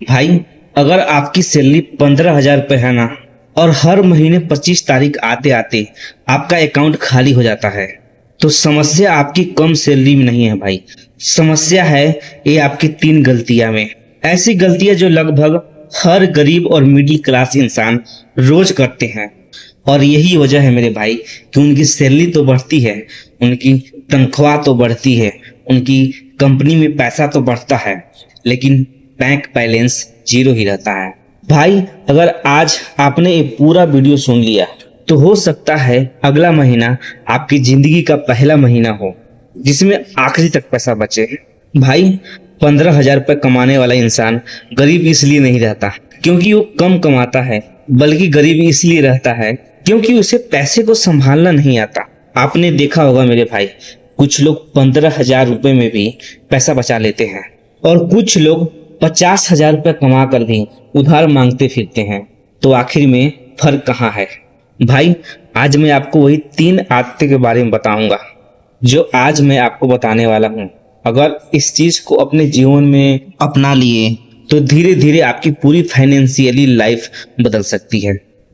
भाई, अगर आपकी सैलरी 15,000 रुपये है ना, और हर महीने 25 तारीख आते आते आपका अकाउंट खाली हो जाता है, तो समस्या आपकी कम सैलरी में नहीं है भाई। समस्या है ये आपकी 3 गलतियां में। ऐसी गलतियां जो लगभग हर गरीब और मिडिल क्लास इंसान रोज करते हैं। और यही वजह है मेरे भाई कि उनकी सैलरी तो बढ़ती है, उनकी तनख्वाह तो बढ़ती है, उनकी कंपनी में पैसा तो बढ़ता है, लेकिन बैंक बैलेंस जीरो ही रहता है। भाई, अगर आज आपने ये पूरा वीडियो सुन लिया तो हो सकता है अगला महीना आपकी जिंदगी का पहला महीना हो जिसमें आखिरी तक पैसा बचे। भाई, 15,000 रुपये कमाने वाला इंसान गरीब इसलिए नहीं रहता क्योंकि वो कम कमाता है, बल्कि गरीब इसलिए रहता है क्योंकि उसे पैसे को संभालना नहीं आता। आपने देखा होगा मेरे भाई, कुछ लोग 15,000 रुपये में भी पैसा बचा लेते हैं और कुछ लोग 50,000 रुपये कमा कर भी उधार मांगते फिरते हैं। तो आखिर में फर्क कहाँ है? भाई, आज मैं आपको वही 3 आदतें के बारे में बताऊंगा जो आज मैं आपको बताने वाला हूँ। अगर इस चीज को अपने जीवन में अपना लिए तो धीरे धीरे आपकी पूरी फाइनेंशियली लाइफ बदल सकती है।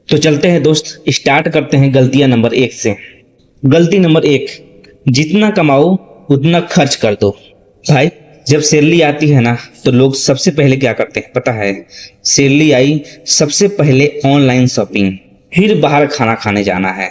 तो चलते हैं दोस्त, स्टार्ट करते हैं गलतियां नंबर 1 से। गलती नंबर 1, जितना कमाओ उतना खर्च कर दो। भाई, जब सैलरी आती है ना तो लोग सबसे पहले क्या करते हैं पता है? सैलरी आई, सबसे पहले ऑनलाइन शॉपिंग, फिर बाहर खाना खाने जाना है।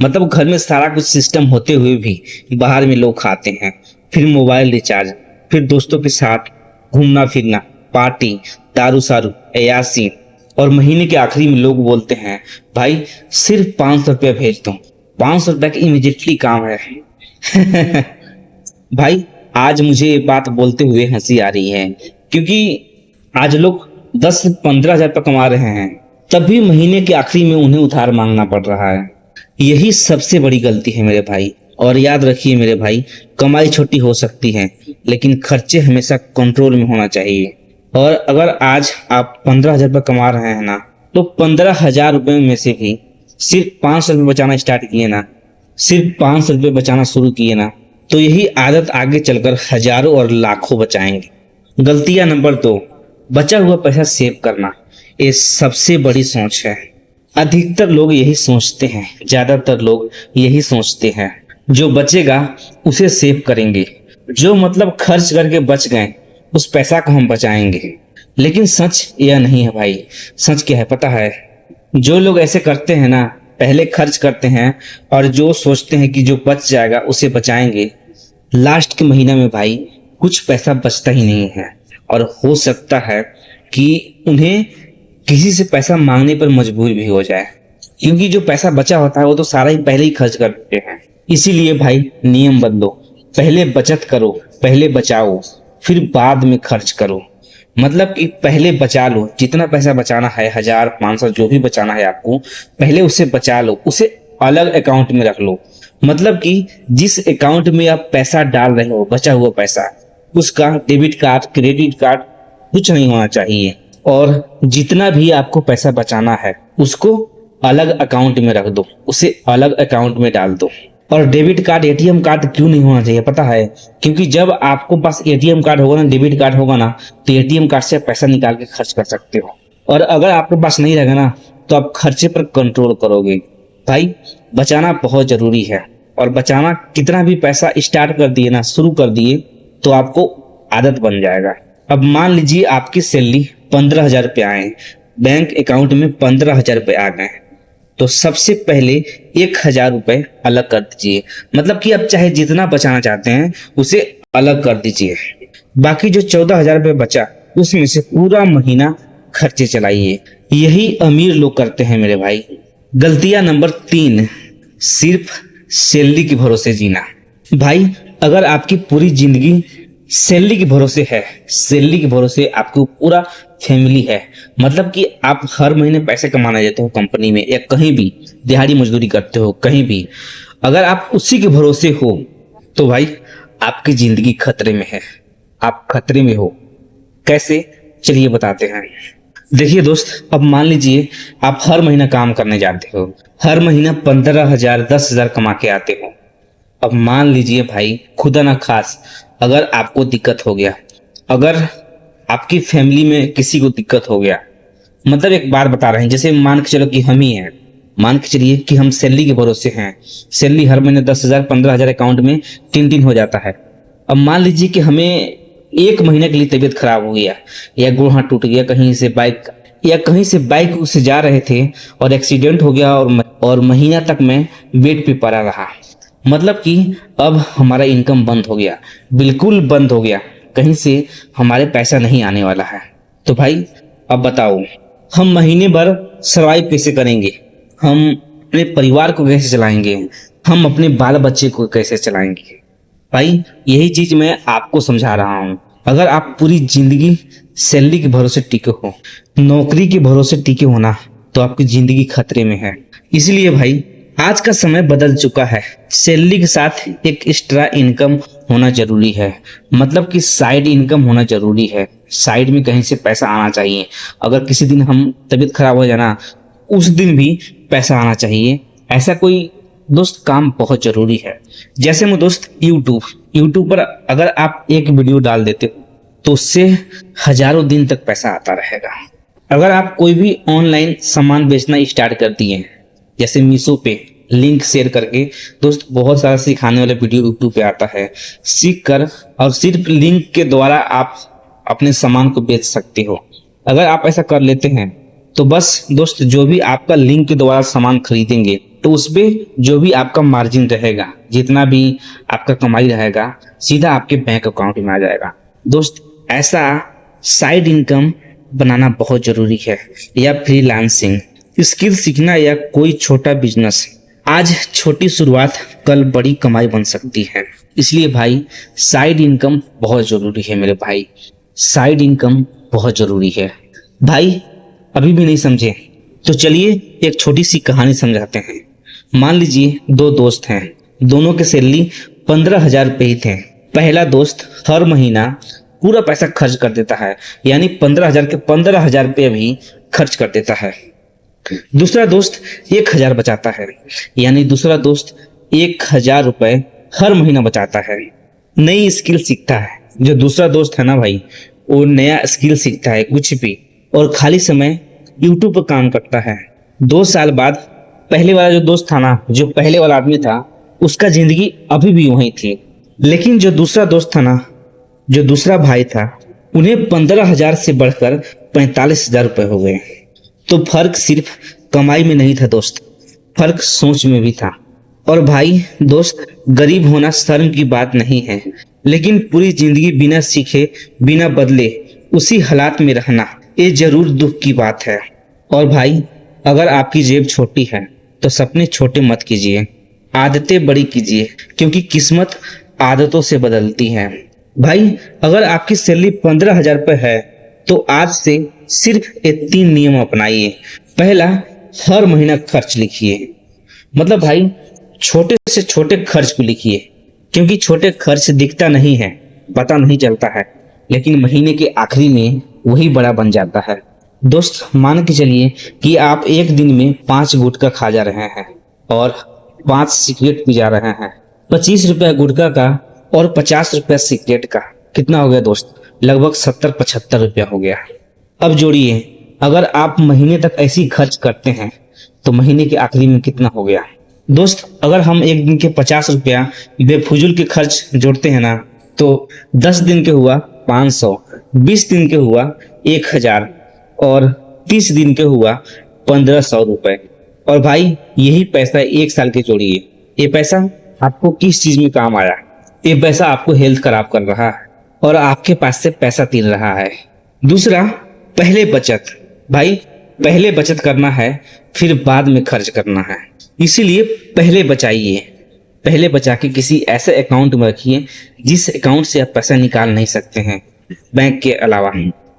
मतलब घर में सारा कुछ सिस्टम होते हुए भी बाहर में लोग खाते हैं। फिर मोबाइल रिचार्ज, फिर दोस्तों के साथ घूमना फिरना, पार्टी, दारू सारू, अय्यासी। और महीने के आखिरी में लोग बोलते हैं भाई सिर्फ 500 रुपया भेज दो, 500 रुपया की इमीडिएटली काम है। भाई, आज मुझे ये बात बोलते हुए हंसी आ रही है क्योंकि आज लोग 10 से 15,000 रुपये कमा रहे हैं, तब भी महीने के आखिरी में उन्हें उधार मांगना पड़ रहा है। यही सबसे बड़ी गलती है मेरे भाई। और याद रखिए मेरे भाई, कमाई छोटी हो सकती है लेकिन खर्चे हमेशा कंट्रोल में होना चाहिए। और अगर आज आप 15,000 रुपये कमा रहे हैं ना, तो 15,000 रुपये में से भी सिर्फ 500 रुपये बचाना स्टार्ट किए ना, सिर्फ 500 रुपये बचाना शुरू किए ना, तो यही आदत आगे चलकर हजारों और लाखों बचाएंगे। गलतियां नंबर 2, बचा हुआ पैसा सेव करना। ये सबसे बड़ी सोच है। अधिकतर लोग यही सोचते हैं, ज्यादातर लोग यही सोचते हैं जो बचेगा उसे सेव करेंगे, जो मतलब खर्च करके बच गए उस पैसा को हम बचाएंगे। लेकिन सच यह नहीं है भाई। सच क्या है पता है? जो लोग ऐसे करते हैं ना, पहले खर्च करते हैं और जो सोचते हैं कि जो बच जाएगा उसे बचाएंगे, लास्ट के महीना में भाई कुछ पैसा बचता ही नहीं है। और हो सकता है कि उन्हें किसी से पैसा मांगने पर मजबूर भी हो जाए, क्योंकि जो पैसा बचा होता है वो तो सारा ही पहले ही खर्च कर देते हैं। इसीलिए भाई नियम बदलो, पहले बचत करो, पहले बचाओ, फिर बाद में खर्च करो। मतलब कि पहले बचा लो, जितना पैसा बचाना है, 1000, 500 जो भी बचाना है आपको, पहले उसे बचा लो, उसे अलग अकाउंट में रख लो। मतलब कि जिस अकाउंट में आप पैसा डाल रहे हो, बचा हुआ पैसा, उसका डेबिट कार्ड, क्रेडिट कार्ड कुछ नहीं होना चाहिए। और जितना भी आपको पैसा बचाना है उसको अलग अकाउंट में रख दो, उसे अलग अकाउंट में डाल दो। और डेबिट कार्ड, एटीएम कार्ड क्यों नहीं होना चाहिए पता है? क्योंकि जब आपको पास एटीएम कार्ड होगा ना, डेबिट कार्ड होगा ना, तो एटीएम कार्ड से पैसा निकाल के खर्च कर सकते हो। और अगर आपके पास नहीं रहेगा ना, तो आप खर्चे पर कंट्रोल करोगे। भाई, बचाना बहुत जरूरी है। और बचाना, कितना भी पैसा स्टार्ट कर दिए ना, शुरू कर दिए, तो आपको आदत बन जाएगा। अब मान लीजिए आपकी सैलरी 15,000 रुपये आए, बैंक अकाउंट में 15,000 रुपये आ गए, तो सबसे पहले 1,000 रुपये अलग कर दीजिए। मतलब कि आप चाहे जितना बचाना चाहते हैं उसे अलग कर दीजिए। बाकी जो 14,000 रुपये बचा, उसमें से पूरा महीना खर्चे चलाइए। यही अमीर लोग करते हैं मेरे भाई। गलतियां नंबर 3, सिर्फ सैलरी के भरोसे जीना। भाई, अगर आपकी पूरी जिंदगी सैलरी के भरोसे है, सैलरी के भरोसे आपको पूरा फैमिली है, मतलब कि आप हर महीने पैसे कमाने जाते हो कंपनी में या कहीं भी दिहाड़ी मजदूरी करते हो कहीं भी, अगर आप उसी के भरोसे हो तो भाई आपकी जिंदगी खतरे में है। आप खतरे में हो। कैसे? चलिए बताते हैं। देखिए दोस्त, अब मान लीजिए आप हर महीना काम करने जाते हो, हर महीना 15,000, 10,000 कमा के आते हो। अब मान लीजिए भाई, खुदा ना खास अगर आपको दिक्कत हो गया, अगर आपकी फैमिली में किसी को दिक्कत हो गया, मतलब एक बात बता रहे हैं, जैसे मान के चलो कि हम ही हैं, मान के चलिए कि हम सैलरी के भरोसे हैं, सैलरी हर महीने 10,000 15,000 अकाउंट में टिन टिन हो जाता है। अब मान लीजिए कि हमें एक महीने के लिए तबीयत खराब हो गया, या गोड़ हाथ टूट गया, कहीं से बाइक से जा रहे थे और एक्सीडेंट हो गया, और महीना तक मैं बेड पे पड़ा रहा, मतलब कि अब हमारा इनकम बंद हो गया, बिल्कुल बंद हो गया, कहीं से हमारे पैसा नहीं आने वाला है। तो भाई अब बताओ, हम महीने भर सर्वाइव कैसे करेंगे, हम अपने परिवार को कैसे चलाएंगे, हम अपने बाल बच्चे को कैसे चलाएंगे? भाई यही चीज मैं आपको समझा रहा हूँ। अगर आप पूरी जिंदगी सैलरी के भरोसे टिके हो, नौकरी के भरोसे टिके हो ना, तो आपकी जिंदगी खतरे में है। इसलिए भाई आज का समय बदल चुका है, सैलरी के साथ एक एक्स्ट्रा इनकम होना जरूरी है, मतलब कि साइड इनकम होना जरूरी है, साइड में कहीं से पैसा आना चाहिए। अगर किसी दिन हम तबीयत खराब हो जाना, उस दिन भी पैसा आना चाहिए। ऐसा कोई दोस्त काम बहुत जरूरी है। जैसे मैं दोस्त यूट्यूब पर अगर आप एक वीडियो डाल देते हो तो उससे हजारों दिन तक पैसा आता रहेगा। अगर आप कोई भी ऑनलाइन सामान बेचना स्टार्ट कर दिए, जैसे मीशो पे लिंक शेयर करके, दोस्त बहुत सारा सिखाने वाला वीडियो यूट्यूब पे आता है, सीख कर और सिर्फ लिंक के द्वारा आप अपने सामान को बेच सकते हो। अगर आप ऐसा कर लेते हैं तो बस दोस्त, जो भी आपका लिंक के द्वारा सामान खरीदेंगे तो उसपे जो भी आपका मार्जिन रहेगा, जितना भी आपका कमाई रहेगा, सीधा आपके बैंक अकाउंट में आ जाएगा। दोस्त ऐसा साइड इनकम बनाना बहुत जरूरी है, या फ्रीलांसिंग स्किल सीखना, या कोई छोटा बिजनेस। आज छोटी शुरुआत कल बड़ी कमाई बन सकती है। इसलिए भाई साइड इनकम बहुत जरूरी है मेरे भाई, साइड इनकम बहुत जरूरी है। भाई अभी भी नहीं समझे तो चलिए एक छोटी सी कहानी समझाते हैं। मान लीजिए दो दोस्त हैं, दोनों के सैलरी 15,000 रुपये ही थे। पहला दोस्त हर महीना पूरा पैसा खर्च कर देता है, यानी 15,000 के 15,000 रुपये भी खर्च कर देता है। दूसरा दोस्त 1,000 बचाता है, यानी दूसरा दोस्त 1,000 रुपये हर महीना बचाता है। नई स्किल सीखता है, जो दूसरा दोस्त है ना भाई, वो नया स्किल सीखता है कुछ भी, और खाली समय यूट्यूब पर काम करता है। 2 साल बाद पहले वाला जो दोस्त था ना, जो पहले वाला आदमी था, उसका जिंदगी अभी भी वही थी, लेकिन जो दूसरा दोस्त था ना, जो दूसरा भाई था, उन्हें 15,000 से बढ़कर 45,000 रुपये हो गए। तो फर्क सिर्फ कमाई में नहीं था दोस्त, फर्क सोच में भी था। और भाई दोस्त, गरीब होना शर्म की बात नहीं है, लेकिन पूरी जिंदगी बिना सीखे बिना बदले उसी हालात में रहना, ये जरूर दुख की बात है। और भाई अगर आपकी जेब छोटी है तो सपने छोटे मत कीजिए, आदतें बड़ी कीजिए, क्योंकि किस्मत आदतों से बदलती है। भाई अगर आपकी सैलरी 15,000 रुपये है तो आज से सिर्फ ये 3 नियम अपनाइए। पहला, हर महीना खर्च लिखिए, मतलब भाई छोटे से छोटे खर्च को लिखिए, क्योंकि छोटे खर्च दिखता नहीं है, पता नहीं चलता है, लेकिन महीने के आखिरी में वही बड़ा बन जाता है। दोस्त मान के चलिए कि आप एक दिन में 5 गुटखा खा जा रहे हैं और 5 सिगरेट पी जा रहे हैं। 25 रुपया गुटखा का और 50 रुपया सिगरेट का कितना हो गया दोस्त? लगभग 70-75 रुपया हो गया। अब जोड़िए, अगर आप महीने तक ऐसी खर्च करते हैं तो महीने के आखिरी में कितना हो गया दोस्त? अगर हम एक दिन के 50 रुपया बेफुजूल के खर्च जोड़ते हैं ना, तो 10 दिन के हुआ 500, 20 दिन के हुआ 1,000 और 30 दिन के हुआ 1,500 रुपए। और भाई यही पैसा 1 साल के जोड़िए, ये पैसा आपको किस चीज में काम आया? ये पैसा आपको हेल्थ खराब कर रहा है और आपके पास से पैसा तीन रहा है। दूसरा, पहले बचत। भाई पहले बचत करना है, फिर बाद में खर्च करना है, इसीलिए पहले बचाइए। पहले बचा के किसी ऐसे अकाउंट में रखिए जिस अकाउंट से आप पैसा निकाल नहीं सकते हैं बैंक के अलावा।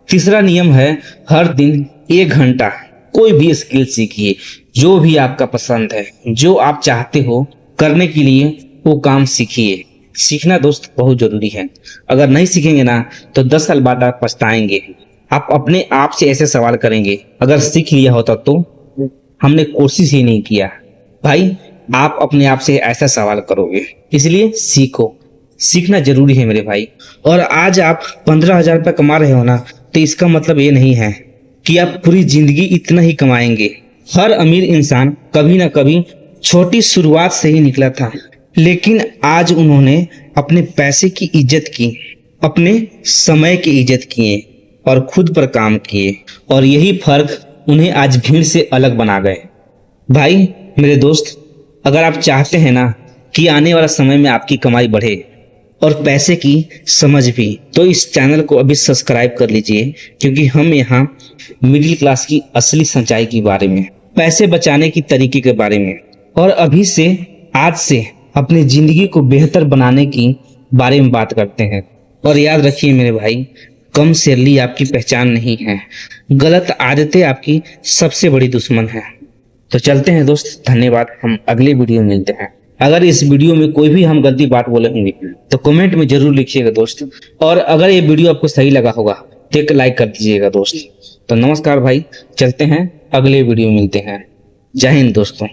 तीसरा नियम है, हर दिन 1 घंटा कोई भी स्किल सीखिए, जो भी आपका पसंद है, जो आप चाहते हो करने के लिए वो काम सीखिए। सीखना दोस्त बहुत जरूरी है, अगर नहीं सीखेंगे ना तो 10 साल बाद आप पछताएंगे। आप अपने आप से ऐसे सवाल करेंगे, अगर सीख लिया होता तो हमने कोशिश ही नहीं किया। भाई आप अपने आप से ऐसा सवाल करोगे, इसलिए सीखो, सीखना जरूरी है मेरे भाई। और आज आप 15,000 रुपये कमा रहे हो ना, तो इसका मतलब ये नहीं है कि आप पूरी जिंदगी इतना ही कमाएंगे। हर अमीर इंसान कभी ना कभी छोटी शुरुआत से ही निकला था, लेकिन आज उन्होंने अपने पैसे की इज्जत की, अपने समय की इज्जत किए और खुद पर काम किए, और यही फर्क उन्हें आज भीड़ से अलग बना गए। भाई मेरे दोस्त, अगर आप चाहते हैं ना कि आने वाला समय में आपकी कमाई बढ़े और पैसे की समझ भी, तो इस चैनल को अभी सब्सक्राइब कर लीजिए, क्योंकि हम यहाँ मिडिल क्लास की असली सच्चाई के बारे में, पैसे बचाने की तरीके के बारे में और अभी से आज से अपनी जिंदगी को बेहतर बनाने की बारे में बात करते हैं। और याद रखिए मेरे भाई, कम सैलरी आपकी पहचान नहीं है, गलत आदतें आपकी सबसे बड़ी दुश्मन है। तो चलते हैं दोस्त, धन्यवाद। हम अगले वीडियो में मिलते हैं। अगर इस वीडियो में कोई भी हम गलती बात बोले होंगे तो कमेंट में जरूर लिखिएगा दोस्त, और अगर ये वीडियो आपको सही लगा होगा तो एक लाइक कर दीजिएगा दोस्त। तो नमस्कार भाई, चलते हैं, अगले वीडियो में मिलते हैं। जय हिंद दोस्तों।